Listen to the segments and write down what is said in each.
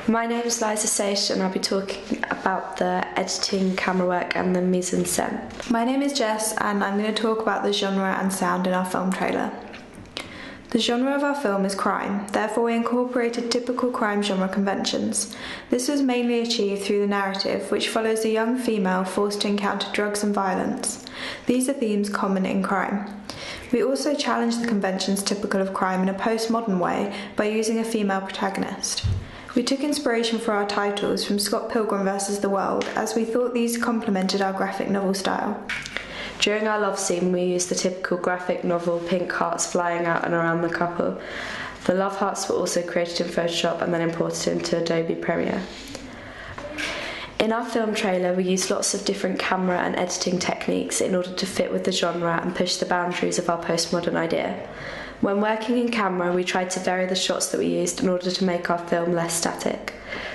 My name is Liza Saish and I'll be talking about the editing, camera work and the mise en scène. My name is Jess and I'm going to talk about the genre and sound in our film trailer. The genre of our film is crime, therefore we incorporated typical crime genre conventions. This was mainly achieved through the narrative, which follows a young female forced to encounter drugs and violence. These are themes common in crime. We also challenged the conventions typical of crime in a postmodern way by using a female protagonist. We took inspiration for our titles from Scott Pilgrim vs. the World, as we thought these complemented our graphic novel style. During our love scene, we used the typical graphic novel pink hearts flying out and around the couple. The love hearts were also created in Photoshop and then imported into Adobe Premiere. In our film trailer, we used lots of different camera and editing techniques in order to fit with the genre and push the boundaries of our postmodern idea. When working in camera, we tried to vary the shots that we used in order to make our film less static.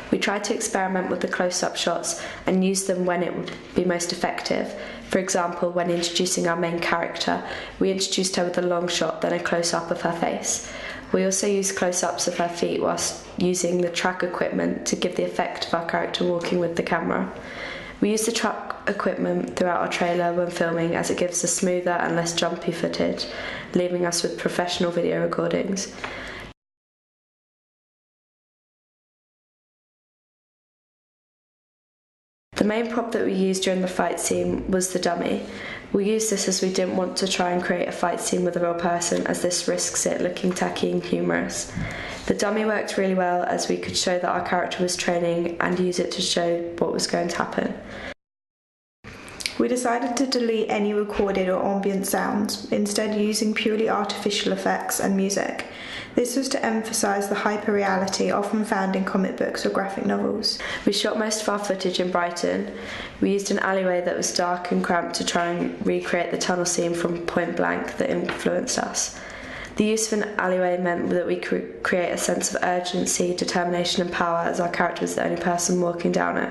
We tried to experiment with the close-up shots and use them when it would be most effective. For example, when introducing our main character, we introduced her with a long shot, then a close-up of her face. We also used close-ups of her feet whilst using the track equipment to give the effect of our character walking with the camera. We used the track equipment throughout our trailer when filming, as it gives us smoother and less jumpy footage, leaving us with professional video recordings. The main prop that we used during the fight scene was the dummy. We used this as we didn't want to try and create a fight scene with a real person, as this risks it looking tacky and humorous. The dummy worked really well, as we could show that our character was training and use it to show what was going to happen. We decided to delete any recorded or ambient sounds, instead using purely artificial effects and music. This was to emphasise the hyper-reality often found in comic books or graphic novels. We shot most of our footage in Brighton. We used an alleyway that was dark and cramped to try and recreate the tunnel scene from Point Blank that influenced us. The use of an alleyway meant that we could create a sense of urgency, determination and power, as our character was the only person walking down it.